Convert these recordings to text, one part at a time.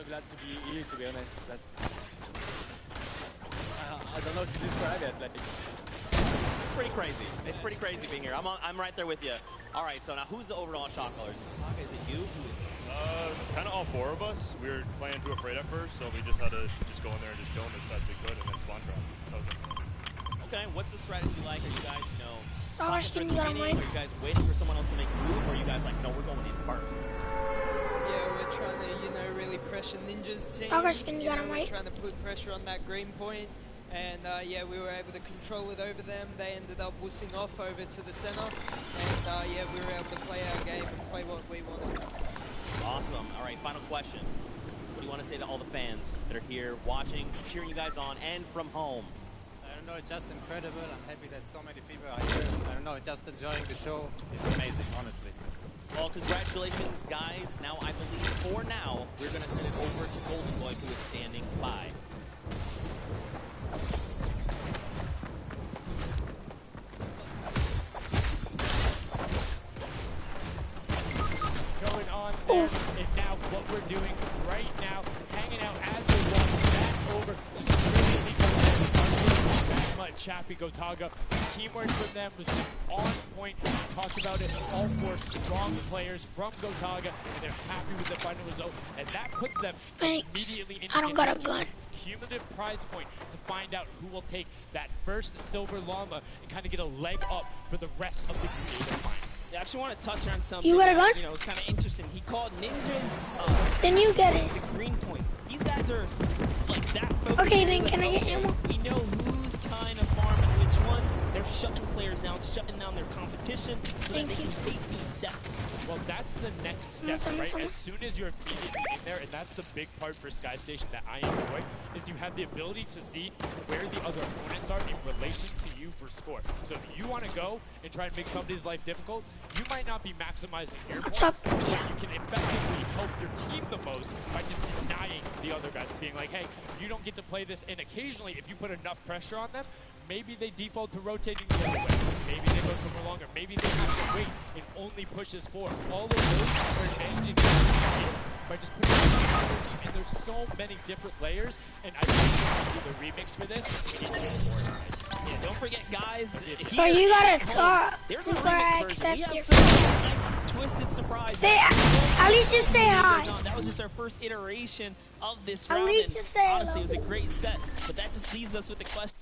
so glad to be here, to be honest. That's I don't know how to describe it. Like, it's pretty crazy. It's pretty crazy being here. I'm right there with you. All right, so now who's the overall shot caller? Is it you? Who is it? Kind of all four of us. We were playing too afraid at first, so we just had to just go in there and just kill them as best we could, and then spawn trap. Okay, what's the strategy like? Are you guys, you know, Are you guys waiting for someone else to make a move, or are you guys like, no, we're going in first? Yeah, we're trying to, you know, really pressure Ninja's team. We're trying to put pressure on that green point. And yeah, we were able to control it over them. They ended up wussing off over to the center. And yeah, we were able to play our game and play what we wanted. Awesome. All right, final question. What do you want to say to all the fans that are here watching, cheering you guys on, and from home? I don't know, it's just incredible. I'm happy that so many people are here. I don't know, just enjoying the show. It's amazing, honestly. Well, congratulations, guys. Now, I believe for now, we're going to send it over to Golden Boy, who is standing by. Going on there, and now what we're doing right now, hanging out as they walk back over, just really that much. Chappie Gotaga, teamwork from them was just on point. We talked about it, all four strong players from Gotaga, and they're happy with the final result, and that puts them immediately into its cumulative prize point to find out who will take that first silver llama and kind of get a leg up for the rest of the creative final. Yeah, I actually want to touch on something. You got a gun? You know, it's kind of interesting. He called ninjas. Then you get it. The green point. These guys are like that focused. Okay, then can I get ammo? We know who's kind of farming which ones. They're shutting players down, shutting down their competition so that they can take these sets. Well, that's the next step, right? As soon as you're immediately in there, and that's the big part for Sky Station that I enjoy, is you have the ability to see where the other opponents are in relation to you for score. So if you want to go and try and make somebody's life difficult, you might not be maximizing your points, but you can effectively help your team the most by just denying the other guys, being like, hey, you don't get to play this, and occasionally, if you put enough pressure on them, maybe they default to rotating the other way. Maybe they go somewhere longer. Maybe they have to wait and only pushes forward. All of those are advantaging by just putting it on the team. And there's so many different layers. And I think when you see the remix for this, it's even more exciting. Yeah, don't forget, guys. But you gotta talk there's a before I remix version. accept We have it. some nice twisted surprises. Say, at least just say hi. That was just our first iteration of this At round. least just say honestly, hello. it was a great set. But that just leaves us with the question.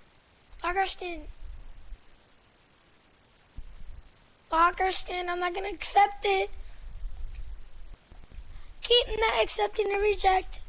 Lockerskin, I'm not gonna accept it. Keep not accepting the reject.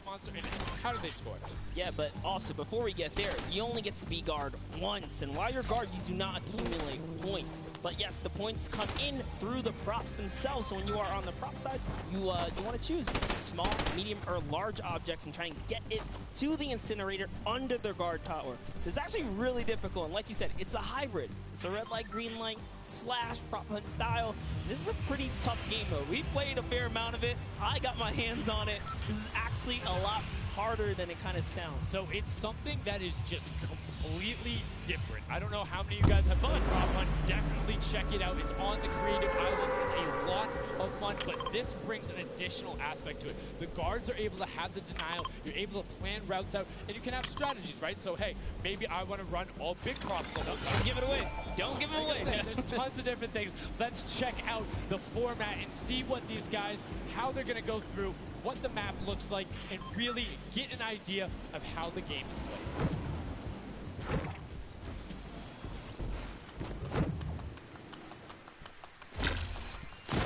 sponsor, and how do they score? Yeah, but also, before we get there, you only get to be guard once, and while you're guard, you do not accumulate points. But yes, the points come in through the props themselves, so when you are on the prop side, you want to choose small, medium, or large objects and try and get it to the incinerator under the guard tower. So it's actually really difficult, and like you said, it's a hybrid. It's a red light, green light, slash prop hunt style. This is a pretty tough game, though. We played a fair amount of it. I got my hands on it. This is actually a lot harder than it kind of sounds. So it's something that is just completely different. I don't know how many of you guys have played Prop Hunt. Definitely check it out. It's on the Creative Islands. It's a lot of fun, but this brings an additional aspect to it. The guards are able to have the denial. You're able to plan routes out, and you can have strategies, right? So, hey, maybe I want to run all big props the whole time. Don't give it away. Don't give it away. There's tons of different things. Let's check out the format and see what these guys, how they're going to go through, what the map looks like, and really get an idea of how the game is played.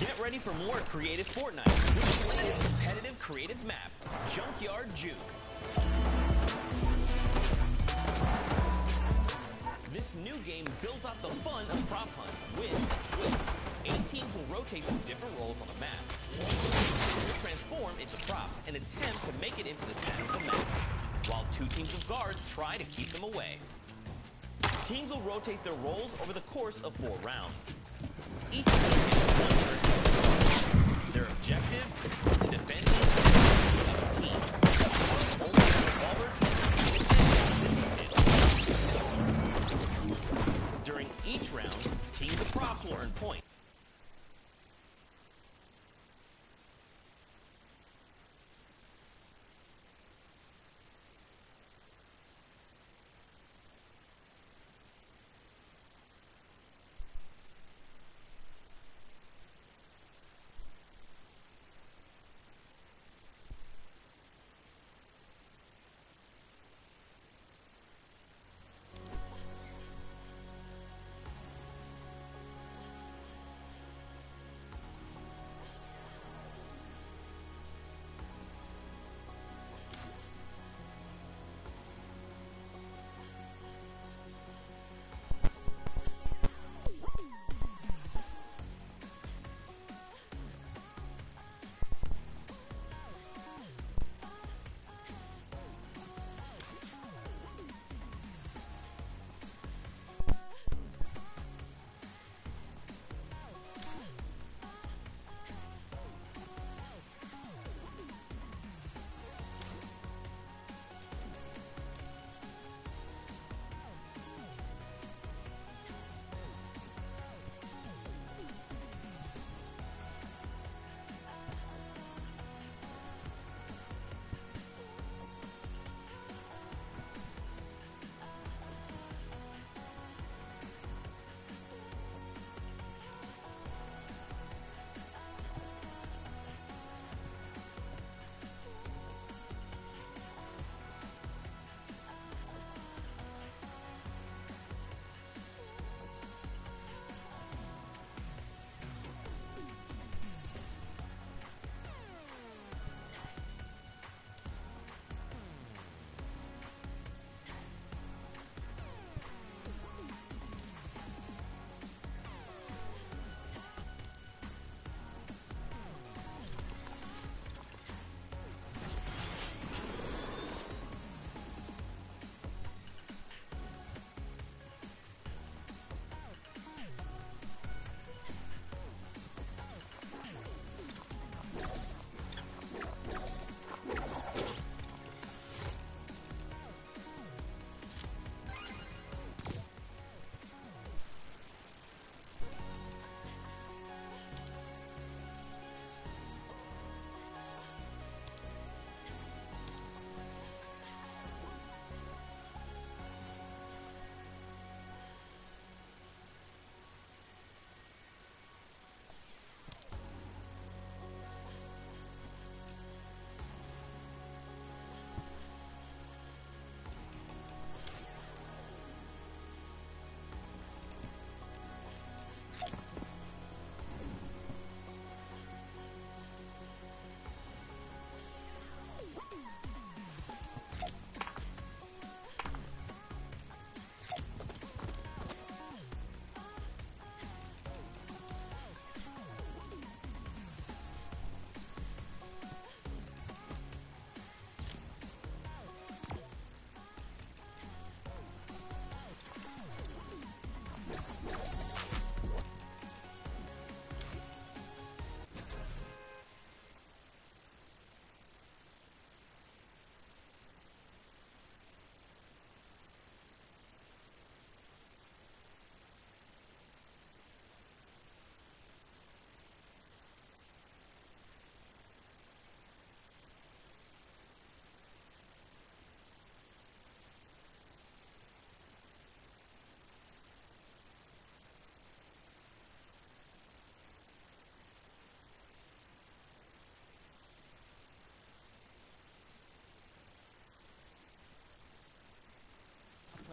Get ready for more creative Fortnite. This is the latest competitive creative map, Junkyard Juke. This new game built up the fun of Prop Hunt with a twist. 8 teams will rotate through different roles on the map. Teams will transform into props and attempt to make it into the center of the map, while 2 teams of guards try to keep them away. Teams will rotate their roles over the course of 4 rounds. Each team gets 1 turn. Their objective, to defend the other team. Only revolvers can during each round, teams of props will earn points.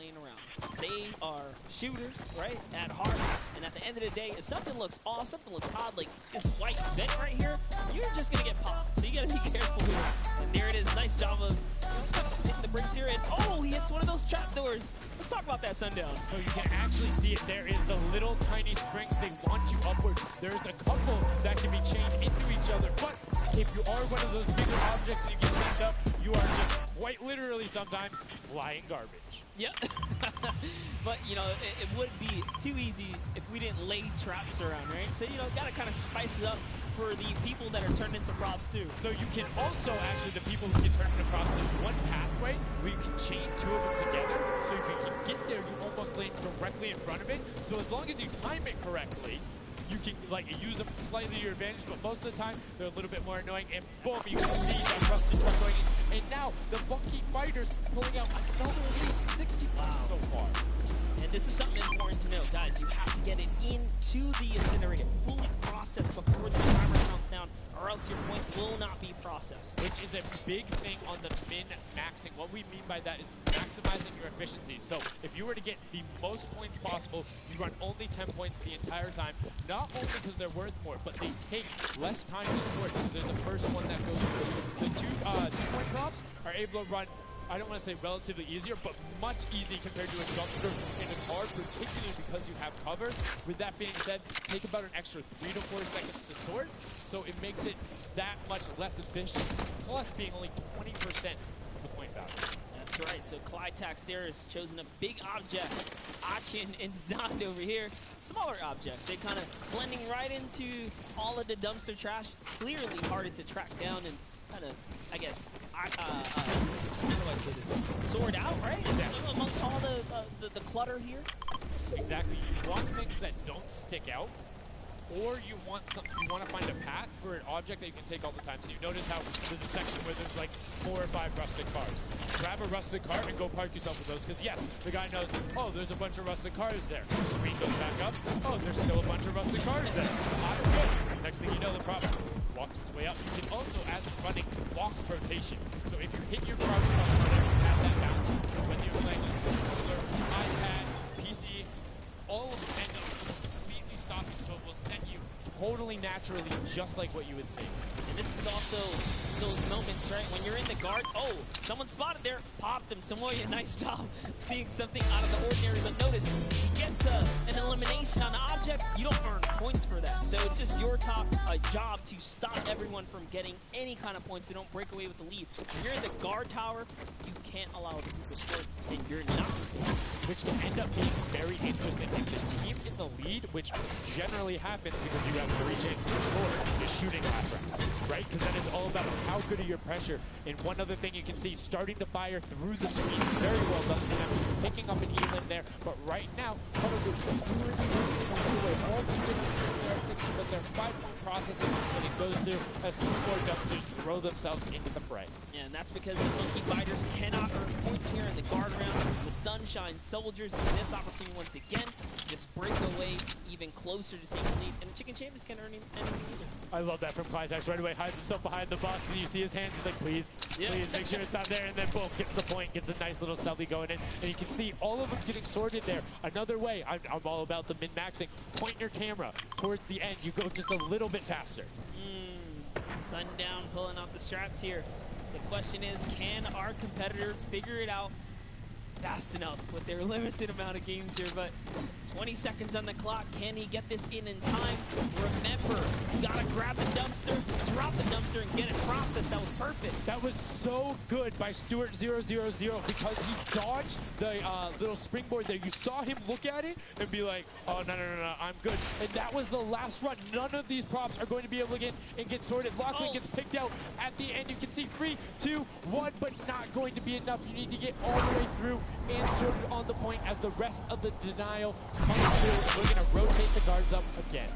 playing around. They are shooters, right, at heart. And at the end of the day, if something looks off, something looks odd, like this white vent right here, you're just going to get popped. So you got to be careful here. And there it is. Nice job of hitting the bricks here. And oh, he hits one of those trapdoors. Let's talk about that, Sundown. So you can actually see it. There is the little tiny springs. They launch you upward. There's a couple that can be chained into each other. But if you are one of those bigger objects and you get stand up, you are just quite literally sometimes flying garbage. Yeah. But, you know, it would be too easy if we didn't lay traps around, right? So, you know, got to kind of spice it up for the people that are turned into props, too. So you can also, actually, the people who get turned into props, there's one pathway where you can chain two of them together. So if you can get there, you almost land directly in front of it. So as long as you time it correctly, you can like use them slightly to your advantage, but most of the time they're a little bit more annoying. And boom, you can see that rusty truck going in. And now the funky fighters pulling out another lead, 60 points so far. And this is something important to note, guys. You have to get it into the incinerator, fully processed before the timer counts down, or else your point will not be processed. Which is a big thing on the min-maxing. What we mean by that is maximizing your efficiency. So if you were to get the most points possible, you run only 10 points the entire time. Not only because they're worth more, but they take less time to sort. So there's the first one that goes through. The two-point props are able to run, I don't want to say relatively easier, but much easier compared to a dumpster in a car, particularly because you have cover. With that being said, take about an extra 3 to 4 seconds to sort, so it makes it that much less efficient, plus being only 20% of the point value. That's right, so Clytax there has chosen a big object. Achin and Zond over here, smaller objects. They're kind of blending right into all of the dumpster trash, clearly harder to track down and kind of, I guess, how do I say this? Sort out, right? Yeah. Amongst all the clutter here. Exactly. You want things that don't stick out, or you want to find a path for an object that you can take all the time. So you notice how there's a section where there's like 4 or 5 rusted cars. Grab a rusted car and go park yourself with those, because yes, the guy knows, oh, there's a bunch of rusted cars there. Screen goes back up, oh, there's still a bunch of rusted cars there. I'm good. Next thing you know, the prop walks his way up. You can also, as it's running, walk rotation. So if you hit your car with something there, you have that balance. Whether you're playing on your controller, iPad, PC, all of them end up completely stopping, so it will send you totally naturally, just like what you would see. And this is also those moments, right, when you're in the guard, oh, someone spotted there, popped him. Tomoya, nice job seeing something out of the ordinary, but notice, he gets an elimination on the object, you don't earn points for that. So it's just your job to stop everyone from getting any kind of points, so don't break away with the lead. If you're in the guard tower, you can't allow it to score, and you're not scoring. Which can end up being very interesting. If the team in the lead, which generally happens because you have 3 chances to score, is shooting last round, right? Because that is all about how good are your pressure. And one other thing you can see, starting to fire through the screen, very well done for them, picking up an Elan there. But right now, probably all the different there at 60, but they're 5-point processing, and it goes through as 2 more dumpsters throw themselves into the fray. Yeah, and that's because the Monkey Fighters cannot earn points here in the guard round. The Sunshine Soldiers use this opportunity once again to just break away even closer to take the lead, and the Chicken Champions can't earn anything either. I love that from Clytax. Right away, hides himself behind the box, and you see his hands. He's like, please, please, make sure it's not there. And then, boom, gets the point, gets a nice little selfie going in. And you can see all of them getting sorted there. Another way, I'm all about the min-maxing. Point your camera towards the end. You go just a little bit faster. Sundown pulling off the strats here. The question is, can our competitors figure it out fast enough with their limited amount of games here? But 20 seconds on the clock. Can he get this in time? Remember, you gotta grab the dumpster, drop the dumpster, and get it processed. That was perfect. That was so good by Stuart000 because he dodged the little springboard there. You saw him look at it and be like, oh, no, I'm good. And that was the last run. None of these props are going to be able to get sorted. Lockley gets picked out at the end. You can see 3, 2, 1, but not going to be enough. You need to get all the way through and sorted on the point as the rest of the denial comes through. We're going to rotate the guards up again.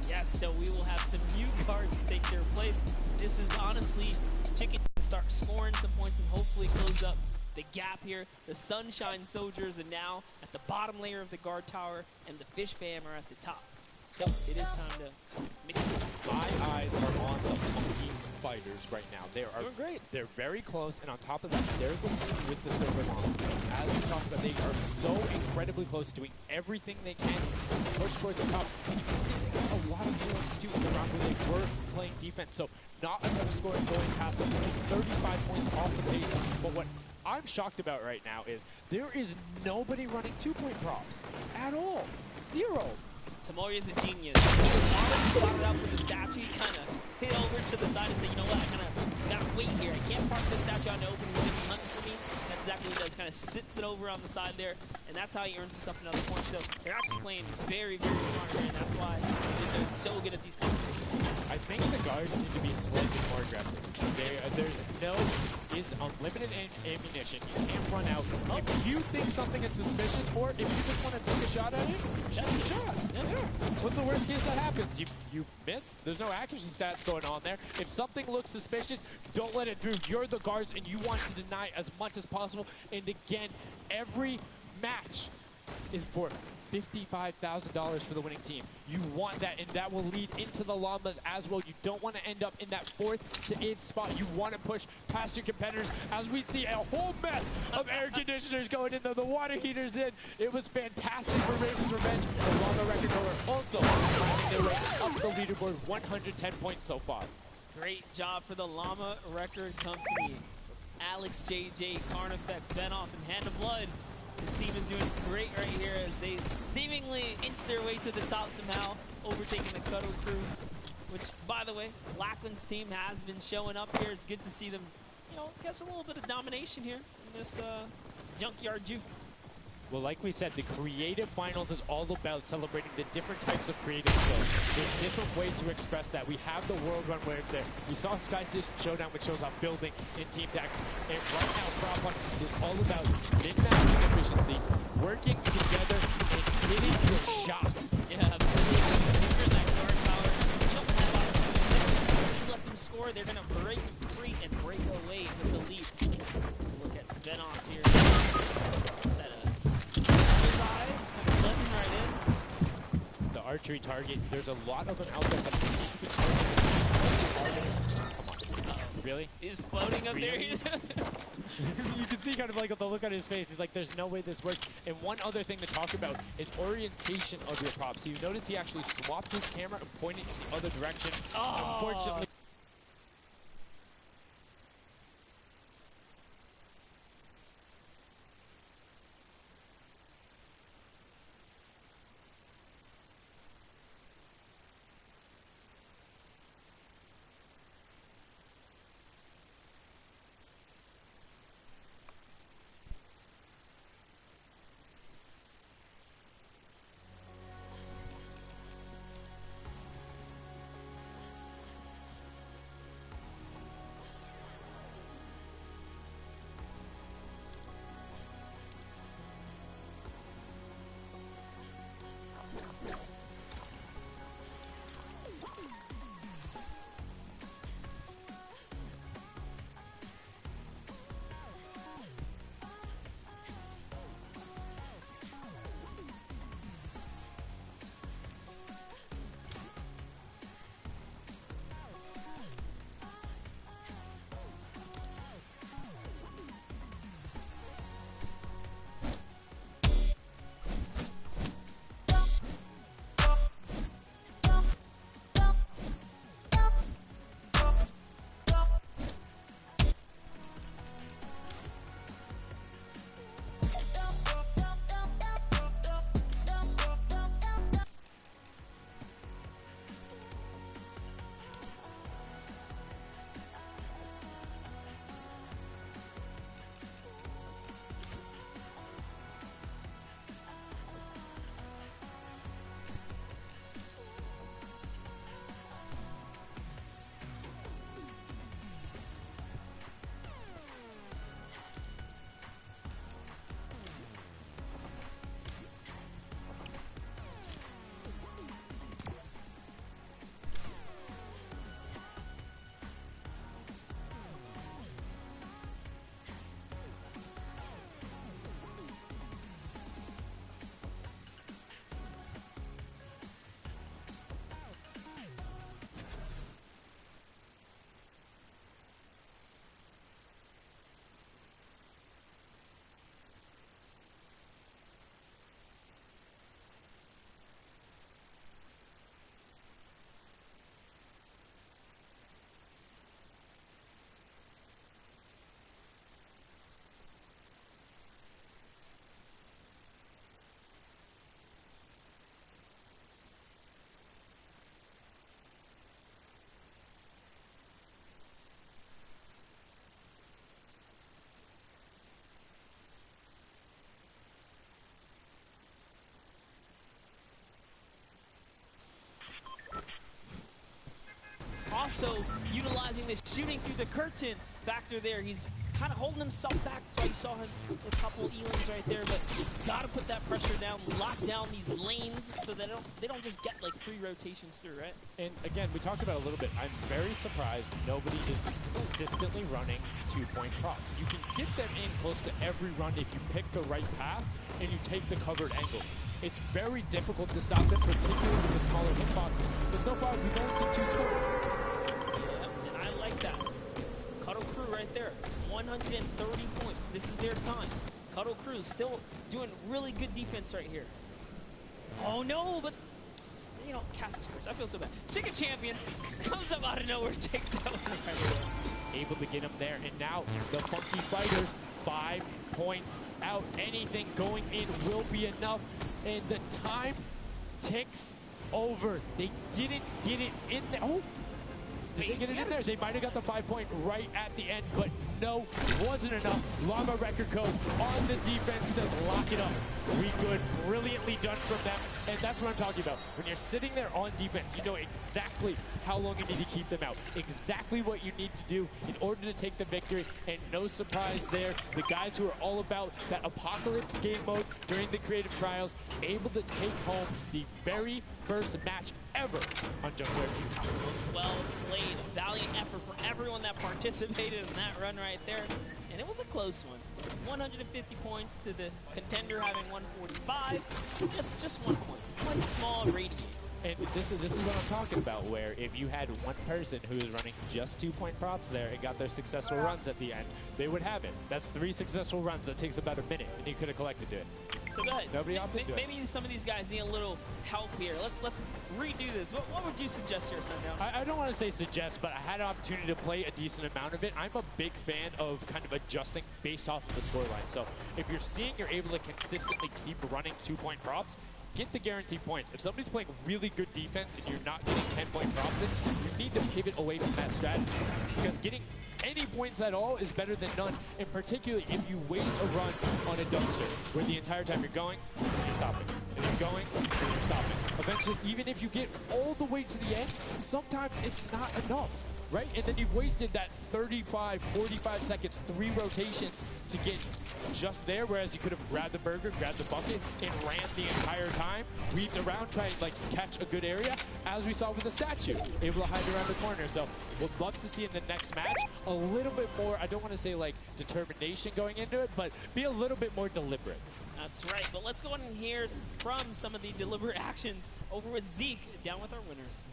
Yes, so we will have some new guards take their place. This is honestly Chicken to start scoring some points and hopefully close up the gap here. The Sunshine Soldiers are now at the bottom layer of the guard tower, and the Fish Fam are at the top. So it is time to mix it up. My eyes are on the Monkey fighters right now. They are doing great. They're very close, and on top of that, they're the team with the silver llama. As we talked about, they are so incredibly close, doing everything they can to push towards the top. And you can see a lot of games too in the round where they were playing defense, so not a ton of scoring going past them, only 35 points off the pace. But what I'm shocked about right now is there is nobody running 2-point props at all. Zero. Tamoria's a genius. He was already plotted out for the statue. He kind of hit over to the side and said, you know what, I'm gotta wait here. I can't park this statue on the open. He's gonna be hunting for me. That's exactly what he does. Kind of sits it over on the side there, and that's how he earns himself another point. So they're actually playing very, very smart here, and that's why they're doing so good at these competitions. I think the guards need to be slightly more aggressive. It's unlimited ammunition. You can't run out. If you think something is suspicious, or if you just want to take a shot at it, shoot a shot. Yeah. What's the worst case that happens? You miss. There's no accuracy stats going on there. If something looks suspicious, don't let it through. You're the guards, and you want to deny as much as possible. And again, every match is for $55,000 for the winning team. You want that, and that will lead into the llamas as well. You don't want to end up in that 4th to 8th spot. You want to push past your competitors, as we see a whole mess of air conditioners going in there, the water heaters in. It was fantastic for Raven's Revenge. The llama record holder also they were up the leaderboard, 110 points so far. Great job for the Llama Record Company. Alex, JJ, Carnifex, Venos, and Hand of Blood. This team is doing great right here as they seemingly inch their way to the top somehow, overtaking the Cuddle crew, which, by the way, Lackland's team has been showing up here. It's good to see them, you know, catch a little bit of domination here in this junkyard juke. Well, like we said, the creative finals is all about celebrating the different types of creative skills. There's different ways to express that. We have the World Run where it's there. We saw Sky Station Showdown, which shows off building in team tactics. And right now, Prop Hunt is all about min-maxing efficiency, working together, and hitting your shots. Yeah, absolutely. If you're in that guard tower, you don't have opportunities. If you let them score, they're going to break free and break away with the lead. So look at Svenos here. The archery target, there's a lot of them out there, but come on. Really? He's floating up there. You can see kind of like the look on his face. He's like, there's no way this works. And one other thing to talk about is orientation of your props. So you notice he actually swapped his camera and pointed in the other direction. Oh. Unfortunately. also utilizing the shooting through the curtain factor there. He's kind of holding himself back. That's why you saw him with a couple Elans right there. But gotta put that pressure down, lock down these lanes so that they don't just get like free rotations through, right? And again, we talked about it a little bit. I'm very surprised nobody is consistently running 2-point props. You can get them in close to every run if you pick the right path and you take the covered angles. It's very difficult to stop them, particularly with the smaller hitboxes. But so far, we've only seen 2 scores. Yep, and I like that. Cuddle Crew right there, 130 points. This is their time. Cuddle Crew still doing really good defense right here. Oh no, but you know, Cass scores. I feel so bad. Chicken Champion comes up out of nowhere, takes that one right away. Able to get him there, and now the Funky Fighters, 5 points out. Anything going in will be enough, and the time ticks over. They didn't get it in there. Oh, did they get it in there? They might have got the 5-point right at the end, but no, wasn't enough. Llama Record Code on the defense says lock it up. We good, brilliantly done from them, and that's what I'm talking about. When you're sitting there on defense, you know exactly how long you need to keep them out, exactly what you need to do in order to take the victory, and no surprise there, the guys who are all about that apocalypse game mode during the creative trials, able to take home the very first match ever on Junkyard Q. Well played, valiant effort for everyone that participated in that run right there, and it was a close one. 150 points to the contender having 145, just 1 point, one small radiate. And this is what I'm talking about, where if you had one person who was running just 2-point props there and got their successful runs at the end, they would have it. That's 3 successful runs. That takes about a minute, and you could have collected it. So go ahead. Nobody opted to do it. Maybe some of these guys need a little help here. Let's redo this. What would you suggest here, Sundown? I don't want to say suggest, but I had an opportunity to play a decent amount of it. I'm a big fan of kind of adjusting based off of the scoreline. So if you're seeing you're able to consistently keep running 2-point props, get the guaranteed points. If somebody's playing really good defense and you're not getting 10-point props in, you need to pivot away from that strategy. Because getting any points at all is better than none, and particularly if you waste a run on a dumpster, where the entire time you're going, you're stopping. And you're going, and you're stopping. Eventually, even if you get all the way to the end, sometimes it's not enough. Right? And then you've wasted that 35, 45 seconds, 3 rotations to get just there, whereas you could have grabbed the burger, grabbed the bucket, and ran the entire time, weaved around, trying to like catch a good area, as we saw with the statue, able to hide around the corner. So we'd love to see in the next match a little bit more, I don't want to say like determination going into it, but be a little bit more deliberate. That's right, but let's go on and hear from some of the deliberate actions over with Zeke, down with our winners.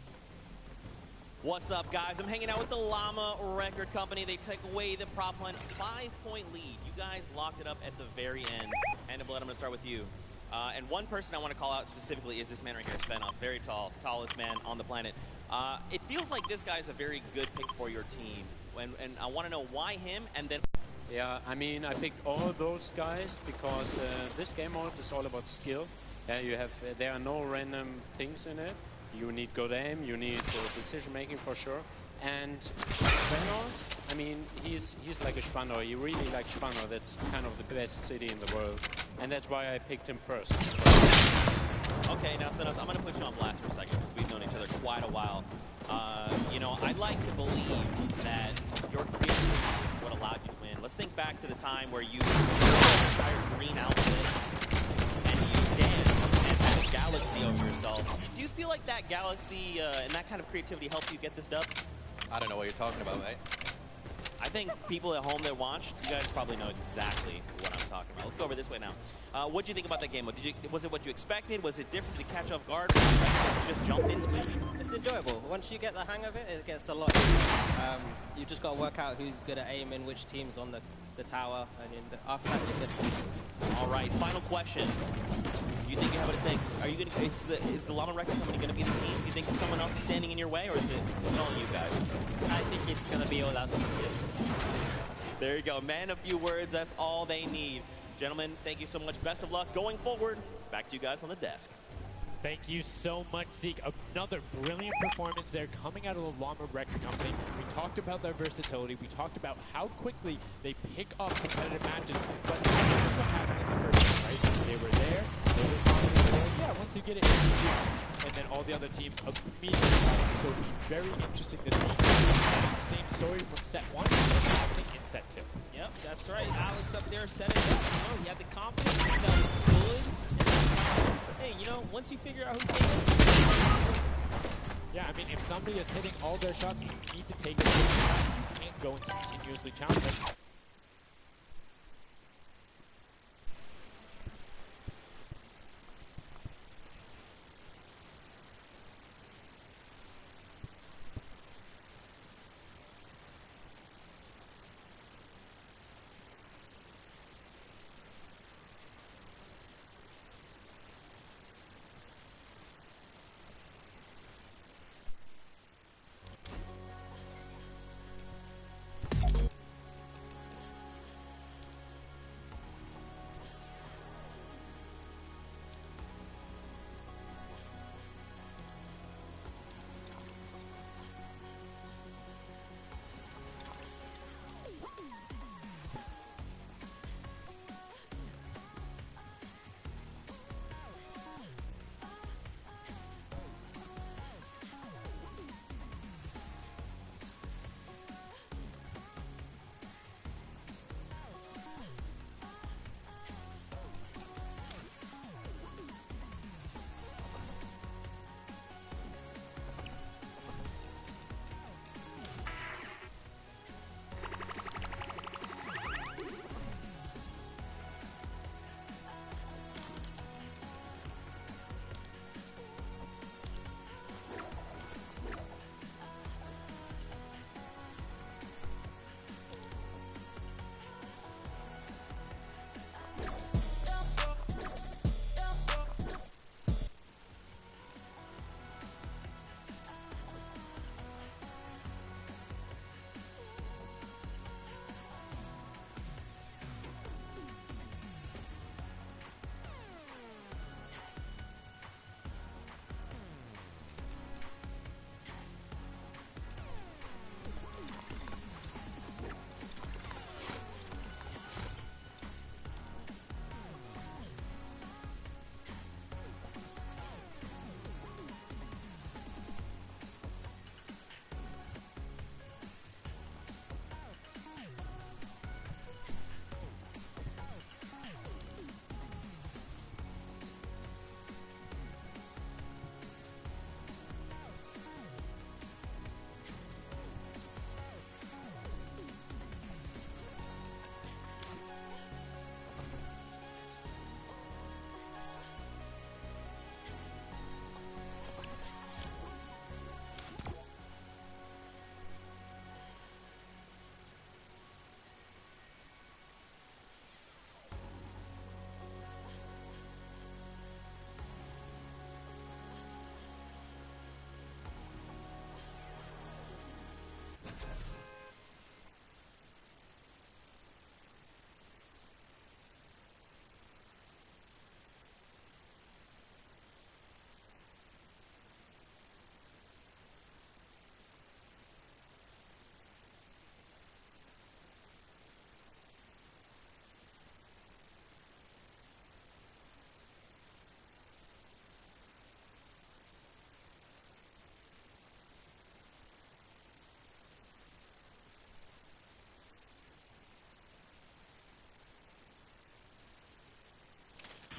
What's up, guys? I'm hanging out with the Llama Record Company. They took away the prop hunt, 5-point lead. You guys locked it up at the very end. And Blood, I'm going to start with you. And one person I want to call out specifically is this man right here, Svenos. Very tall, tallest man on the planet. It feels like this guy's a very good pick for your team. And I want to know why him, and then... Yeah, I mean, I picked all those guys because this game mode is all about skill. There are no random things in it. You need good aim, you need decision making for sure. And Svenos, I mean, he's like a Spandau. He really likes Spandau. That's kind of the best city in the world. And that's why I picked him first. Okay, now Svenos, I'm going to put you on blast for a second because we've known each other quite a while. You know, I'd like to believe that your creativity is what allowed you to win. Let's think back to the time where you wore an entire green outfit and you danced and had a galaxy over yourself. Do you feel like that galaxy and that kind of creativity helped you get this dub? I don't know what you're talking about, mate. I think people at home that watched, you guys probably know exactly what I'm talking about. Let's go over this way now. What do you think about that game? Was it what you expected? Was it different to catch off guard? Just jumped into it? It's enjoyable. Once you get the hang of it, it gets a lot. You just got to work out who's good at aiming, which team's on the tower, and after that, you're good. All right, final question. Do you think you have what it takes? Are you gonna? Is the Llama Record Company gonna be the team? Do you think someone else is standing in your way, or is it all you guys? I think it's gonna be all us. Yes. There you go, man. A few words. That's all they need, gentlemen. Thank you so much. Best of luck going forward. Back to you guys on the desk. Thank you so much, Zeke. Another brilliant performance there coming out of the Llama Record Company. We talked about their versatility. We talked about how quickly they pick up competitive matches. But that's what happened in the first game, right? They were there. They were confident. Yeah, once you get it, and then all all the other teams immediately. So it'll be very interesting to see same story from set 1 happening in set 2. Yep, that's right. Alex up there set it up. You know, he had the confidence. He felt good. So, hey, you know, once you figure out who takes it. Yeah, I mean, if somebody is hitting all their shots, you need to take it. You can't go and continuously challenge them.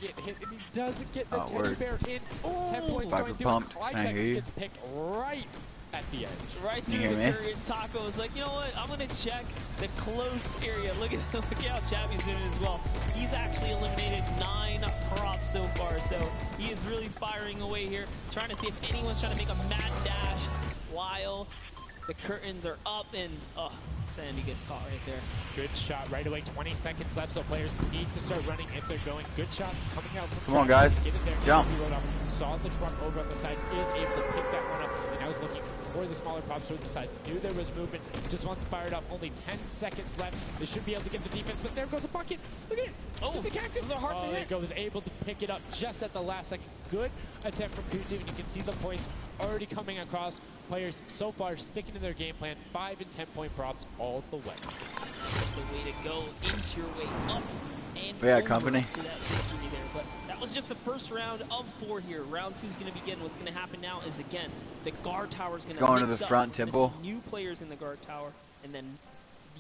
Get hit, and he doesn't get the teddy bear in. 10 points Viper going through. pumped. Clitex gets picked right at the edge. Right through the curtain. Taco was like, you know what? I'm going to check the close area. Look at how Chappie's doing as well. He's actually eliminated 9 props so far, so he is really firing away here, trying to see if anyone's trying to make a mad dash while the curtains are up, and Sandy gets caught right there. Good shot right away. 20 seconds left, so players need to start running if they're going. Good shots coming out from Come on, guys. Get it there. Jump. Saw the truck over on the side, is able to pick that one up, and I was looking for the smaller props towards the side. Knew there was movement, just wants to fire it up. Only 10 seconds left. They should be able to get the defense, but there goes a bucket. Look at it. Oh, the cactus. are hard to hit. There goes, able to pick it up just at the last second. Good attempt from Kutu, and you can see the points already coming across. Players so far sticking to their game plan. 5 and 10 point props all the way. The way to go, into your way up and we had company. to that victory there. But that was just the first round of 4 here. Round 2 is going to begin. What's going to happen now is, again, the guard tower is going to going to the front temple. New players in the guard tower, and then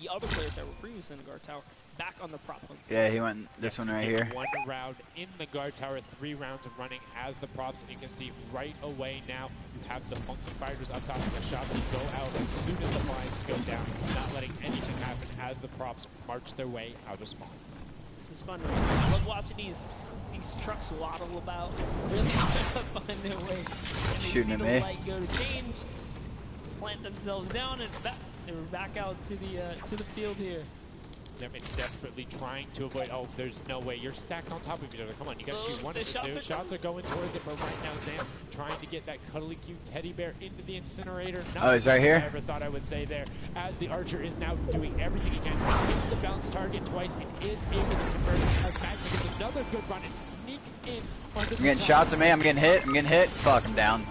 the other players that were previously in the guard tower back on the prop hunt. Yeah, he went this one right here. 1 round in the guard tower, 3 rounds of running as the props. And you can see right away now, you have the Funky Fighters up top of the shop. They go out as soon as the blinds go down, not letting anything happen as the props march their way out of spawn. This is fun. I love watching these trucks waddle about, really trying to find their way. And they Shooting see at me. the light go to change, plant themselves down, and they were back out to the field here. They're desperately trying to avoid. Oh, there's no way. You're stacked on top of each other. Come on, you got to shoot 1 of the 2. Shots are going towards it, but right now Zam trying to get that cuddly cute teddy bear into the incinerator. Oh, he's right here? I ever thought I would say there. As the archer is now doing everything he can. Hits the bounce target twice and is able to convert. As Magic gets another good run and sneaks in. I'm getting shots at me. I'm getting hit. Fuck, I'm down.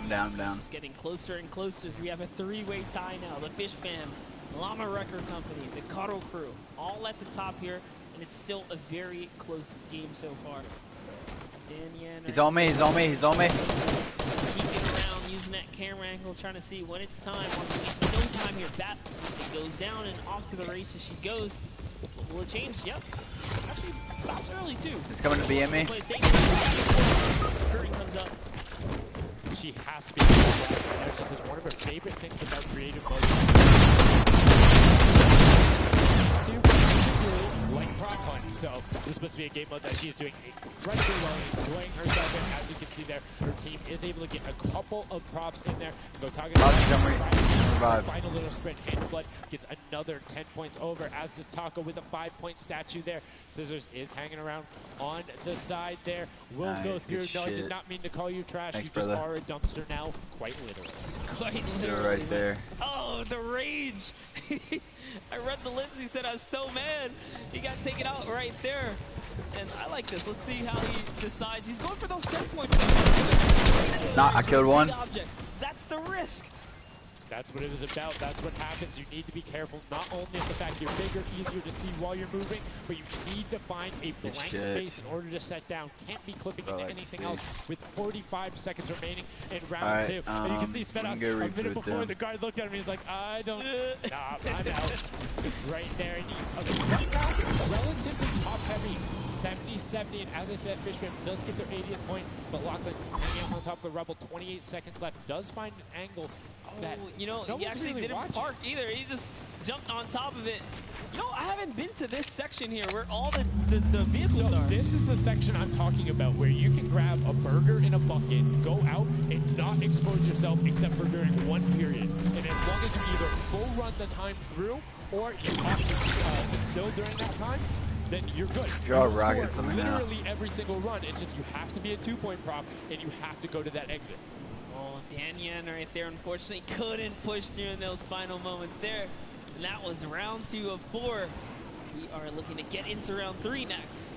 It's getting closer and closer as we have a 3-way tie now. The Fish Fam, Llama Record Company, the Cuddle Crew, all at the top here, and it's still a very close game so far. Danyan. He's on me. Peeking around, using that camera angle, trying to see when it's time. No time here. Bat goes down and off to the races she goes. Will it change? Yep. Actually, stops early too. It's coming to be at me. Curtain comes up. She has to be. She says one of her favorite things about creative mode. Like prop hunt, so this must be a game mode that she's doing incredibly well, enjoying herself in. As you can see there, her team is able to get a couple of props in there. Go target. Final little sprint. Handblood gets another 10 points over. As does Taco with a 5-point statue there. Scissors is hanging around on the side there. Will go through. No, I did not mean to call you trash. Thanks, you just brother. are a dumpster now, quite literally. Quite They're literally. right there. Oh, the rage! I read the lips. He said I was so mad. He got taken out right there. And I like this. Let's see how he decides. He's going for those 10 points. I killed one. Objects. That's the risk. That's what it is about. That's what happens. You need to be careful. Not only is the fact you're bigger, easier to see while you're moving, but you need to find a blank space in order to set down. Can't be clipping into anything else with 45 seconds remaining in round 2. And you can see Svetos a minute before the guard looked at him. He's like, I don't. Nah, I'm out. Right there. And right now, relatively top heavy. 70-70, and as I said, Fishman does get their 80th point, but Lachlan hanging out on top of the Rebel, 28 seconds left, does find an angle that you know, he actually really didn't park either. He just jumped on top of it. You know, I haven't been to this section here where all the vehicles are. This is the section I'm talking about where you can grab a burger in a bucket, go out, and not expose yourself except for during one period. And as long as you either full run the time through or you have to sit still during that time, then you're good. Draw rockets on me now. Literally every single run. It's just you have to be a 2-point prop and you have to go to that exit. Oh, Danyan right there, unfortunately, couldn't push through in those final moments there. And that was round 2 of 4. So we are looking to get into round 3 next.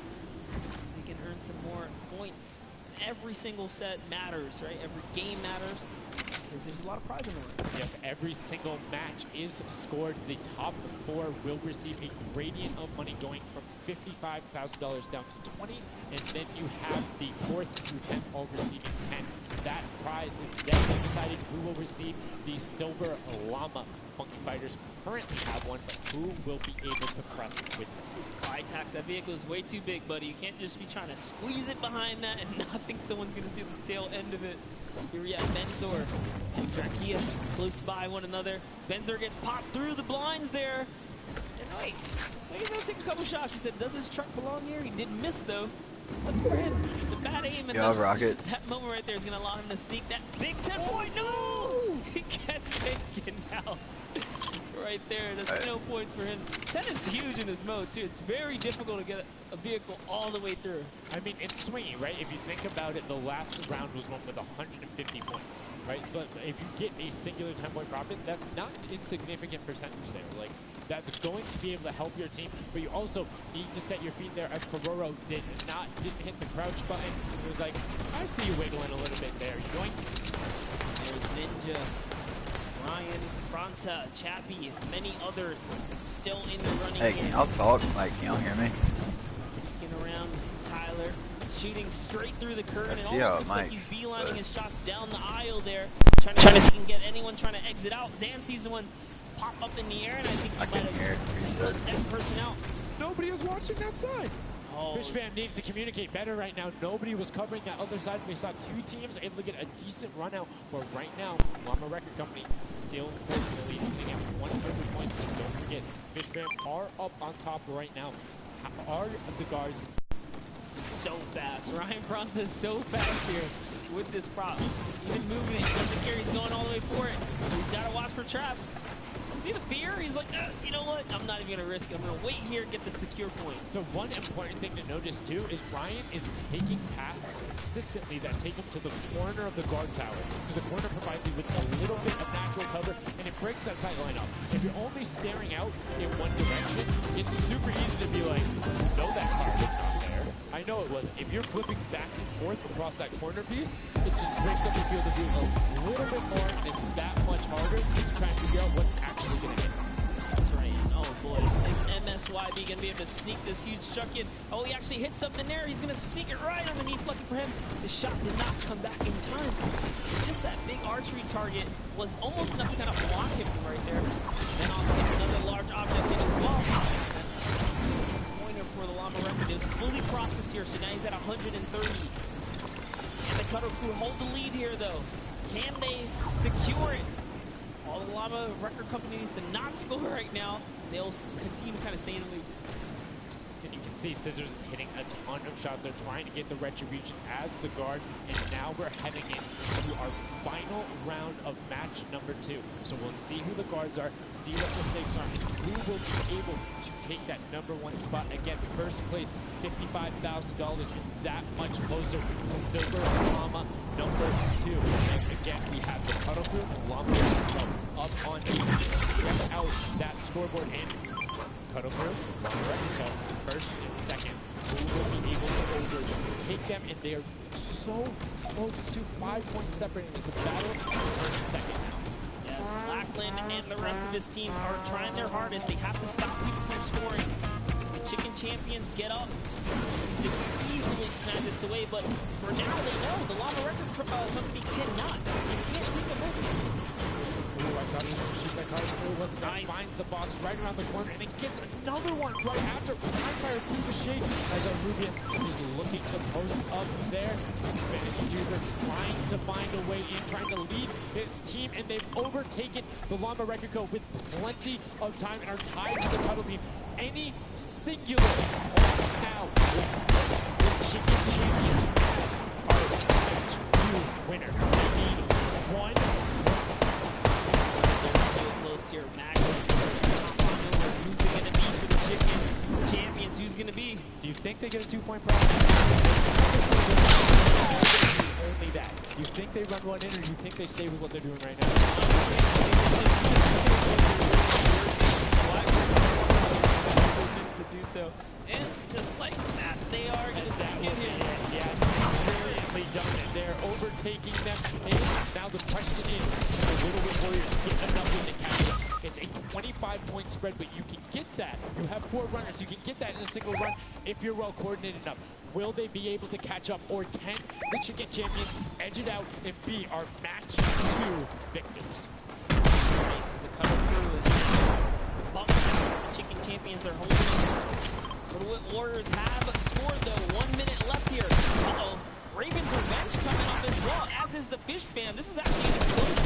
We can earn some more points. Every single set matters, right? Every game matters. Because there's a lot of prize in the line. Yes, every single match is scored. The top 4 will receive a gradient of money going from $55,000 down to 20, and then you have the 4th through 10th all receiving 10. That prize is then decided who will receive the Silver Llama. Funky Fighters currently have one, but who will be able to press with them? Tax, that vehicle is way too big, buddy. You can't just be trying to squeeze it behind that and not think someone's going to see the tail end of it. Here we have Benzor and Drakias close by one another. Benzor gets popped through the blinds there. And wait, so he's going to take a couple shots. He said, does this truck belong here? He didn't miss, though. Look for him. The bad aim and rockets. That moment right there is going to allow him to sneak that big 10-point. No! He gets taken out. Right there, there's no points for him. 10 is huge in this mode, too. It's very difficult to get a vehicle all the way through. I mean, it's swingy, right? If you think about it, the last round was one with 150 points, right? So if you get a singular 10-point profit, that's not insignificant percentage there. Like, that's going to be able to help your team, but you also need to set your feet there, as Kororo didn't hit the crouch button. It was like, I see you wiggling a little bit there. Yoink. There's Ninja, Ryan, Fronta, Chappie, and many others still in the running. Hey, can y'all talk? Like, can y'all hear me? Peeking around, we see Tyler, shooting straight through the curtain, and see how almost it looks like might, he's beelining but- his shots down the aisle there, trying to see if he can get anyone trying to exit out. Zan sees one pop up in the air, and I think he might have let that person out. Nobody was watching that side. Oh, Fishfam needs to communicate better right now. Nobody was covering that other side. We saw two teams able to get a decent run out, but right now, Llama Record Company still fortunately sitting at 100 points. And don't forget, Fishfam are up on top right now. Are the guards? He's so fast. Ryan Bronze is so fast here with this prop. Even moving it, doesn't care. He's going all the way for it. He's got to watch for traps. See the fear? He's like, you know what? I'm not even going to risk it. I'm going to wait here and get the secure point. So one important thing to notice too is Ryan is taking paths consistently that take him to the corner of the guard tower, because the corner provides you with a little bit of natural cover and it breaks that sight line up. If you're only staring out in one direction, it's super easy to be like, no, that car was not there. I know it was. If you're flipping back and forth across that corner piece, it just breaks up the field of view a little bit more, and it's that much harder to try and figure out what's actually going to hit. That's right. Oh boy, is MSYB going to be able to sneak this huge chuck in? Oh, he actually hit something there. He's going to sneak it right underneath. Lucky for him, the shot did not come back in time. Just that big archery target was almost enough to kind of block him right there. Then also gets another large object in as well. That's a 10-pointer for the Llama Record. It was fully processed here, so now he's at 130. And the Cutter Crew hold the lead here, though. Can they secure it? All the Llama Record Company needs to not score right now. They'll continue to kind of stay in the lead. And you can see Scissors hitting a ton of shots. They're trying to get the retribution as the guard. And now we're heading into our final round of match number 2. So we'll see who the guards are, see what the stakes are, and who will be able to take that #1 spot. Again, first place, $55,000, that much closer to Silver Llama number 2. And again, we have the Cuddle Crew and Llama up on check out that scoreboard and Cuddle Crew, Llama Record first and second. Who will be able to overtake them? And they are so close to 5 points separating. It's a battle for first and second now. Yes, Lackland and the rest of his team are trying their hardest. They have to stop people from scoring. The Chicken Champions get up, just easily snag this away. But for now, they know the Llama Record Company cannot. They can't take them over. Ooh, I thought he was going to shoot that card. It wasn't. Nice. Finds the box right around the corner and then gets another one right after. Time fire through the shade as Rubius is looking to post up there. Spanish Duber trying to find a way in, trying to lead his team, and they've overtaken the Llama Record Co. with plenty of time and are tied to the Cuddle team. Any singular now the Chicken Champions are match 2 winner. They need one. Here, Magna. Who's it going to be for the Chicken Champions? Who's going to be? Do you think they get a 2-point prize? Only that. Do you think they run one in, or do you think they stay with what they're doing right now? To do so. And just like that, they are going to sneak in here. Yes, brilliantly done. And they're overtaking them. And now the question is, can the Little Wing Warriors get enough in the capture? It's a 25-point spread, but you can get that. You have 4 runners. You can get that in a single run if you're well coordinated enough. Will they be able to catch up, or can the Chicken Champions edge it out and be our match 2 victors? The Cuddle Crew is bumped. The Chicken Champions are holding it. Little Warriors have scored, though. 1 minute left here. Uh-oh. Raven's Revenge coming up as well, as is the Fish Fam. This is actually a close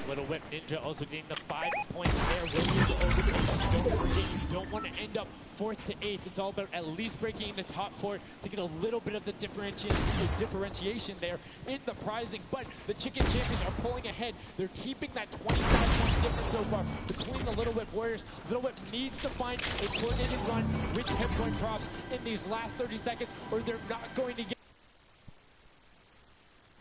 Little Whip Ninja also getting the 5 points there. Will be able to overtake. Don't forget, you don't want to end up 4th to 8th. It's all about at least breaking into top 4 to get a little bit of the differentiation there in the prizing. But the Chicken Champions are pulling ahead. They're keeping that 25-point difference so far between the Little Whip Warriors. Little Whip needs to find a coordinated run with 10-point props in these last 30 seconds, or they're not going to get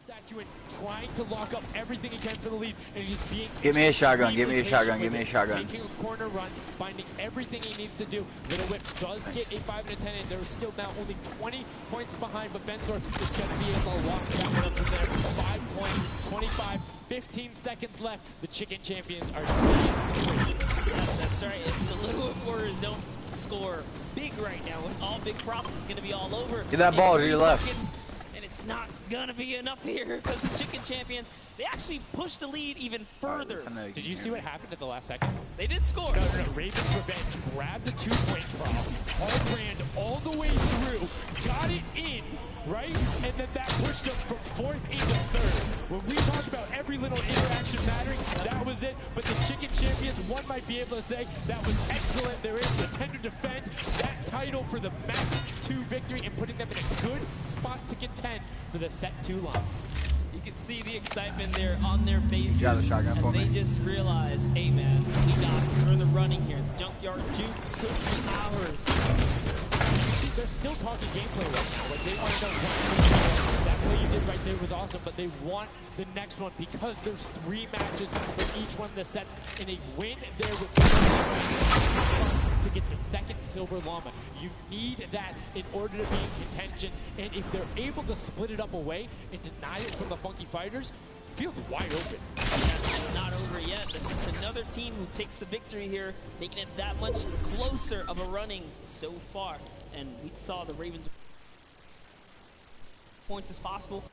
statue and trying to lock up everything he can for the lead, and he's being give me a shotgun, give me a shotgun, give me a shotgun. Taking a corner run, finding everything he needs to do. Little Whip does get a 5 and a 10, and they're still now only 20 points behind, but Bensor is going to be able to lock that one up from there. 5 points, 25, 15 seconds left. The Chicken Champions are still in the lead. Yes, that's right. If the Little Whip Warriors don't score big right now. With all big props, it's going to be all over. Get that ball to your left. And it's not going to be enough here because the Chicken Champions, they actually pushed the lead even further. Did you see what happened at the last second? They did score. No. Ravens Revenge grabbed the 2-point prop, hard ran all the way through, got it in, right? And then that pushed them from 4th into 3rd. When we talk about every little interaction mattering, that was it. But the Chicken Champions, one might be able to say that was excellent. They're able to tend to defend that title for the match 2 victory and putting them in a good spot to contend for the set 2 line. You can see the excitement there on their faces Got a shotgun as for they me. just realize, hey man, we got it. We're in the running here. The Junkyard Juke could be ours. They're still talking gameplay right now. Like they want to know what that play you did right there was awesome, but they want the next one because there's 3 matches for each one of the sets, and a win there with to get the 2nd Silver Llama. You need that in order to be in contention, and if they're able to split it up away and deny it from the Funky Fighters, field's wide open. It's not over yet. That's just another team who takes the victory here, making it that much closer of a running so far. And we saw the Ravens points as possible.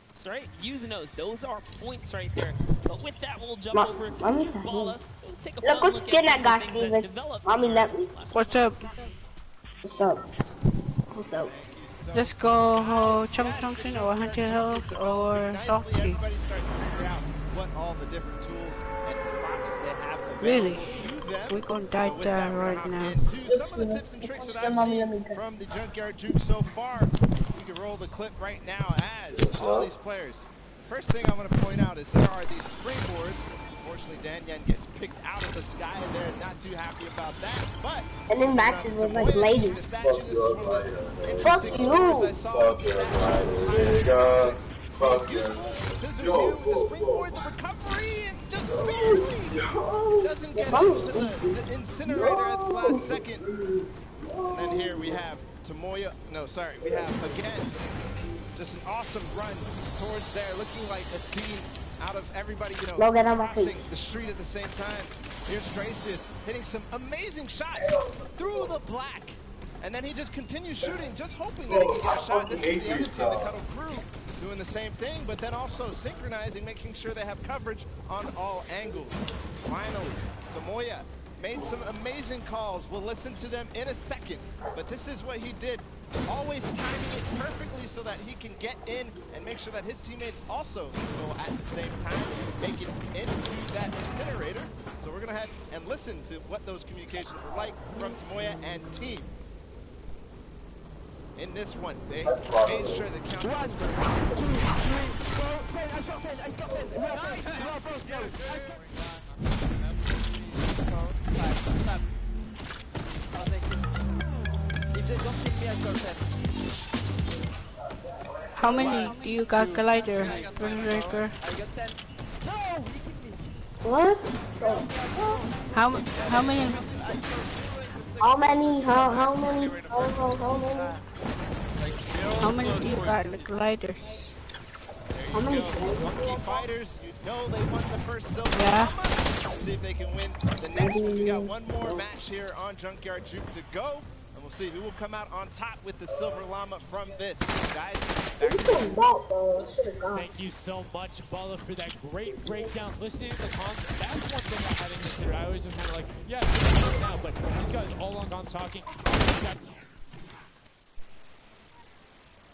That's right, using those are points right there. But with that, we'll jump over to Bala. We'll take a fun look at the things that developed. Mommy, let me. What's up? What's up? What's up? Let's go Chunk Junction or Hunter Hills or Salty. Everybody's starting to figure out what all the different tools and props they have available Really? to them. We're gonna die there right now. Some of the tips and tricks that I've seen from the Junkyard Juke so far. You can roll the clip right now as all these players. The first thing I want to point out is there are these springboards. Unfortunately, Dan Yen gets picked out of the sky, and they're not too happy about that. But and then matches with like ladies. Fuck you! Scissors here with the springboard, the recovery, and just barely doesn't get into the incinerator at the last second. And then here we have Tomoya, no, sorry, we have again just an awesome run towards there, looking like a scene out of everybody, you know, crossing the street at the same time. Here's Gracious hitting some amazing shots through the black. And then he just continues shooting, just hoping that he can get a shot. This is the other team, the Cuddle Crew, doing the same thing, but then also synchronizing, making sure they have coverage on all angles. Finally, Tomoya made some amazing calls. We'll listen to them in a second, but this is what he did. Always timing it perfectly so that he can get in and make sure that his teammates also go at the same time, make it into that incinerator. So we're gonna head and listen to what those communications were like from Tomoya and team. In this one, they made sure the count was How many do you got, Glider? Berserker? What? How many? How many? How many do you got, the Gliders? How many? Monkey Fighters, you know they won the first silver. Yeah. Let's see if they can win the next one. We got one more match here on Junkyard Juke to go. And we'll see who will come out on top with the silver llama from this. Guys, back to Thank you so much, Bala, for that great breakdown. Listening to the concept, that's one thing I hadn't considered. I always just kind of like, yeah, now, but these guys all on guns talking.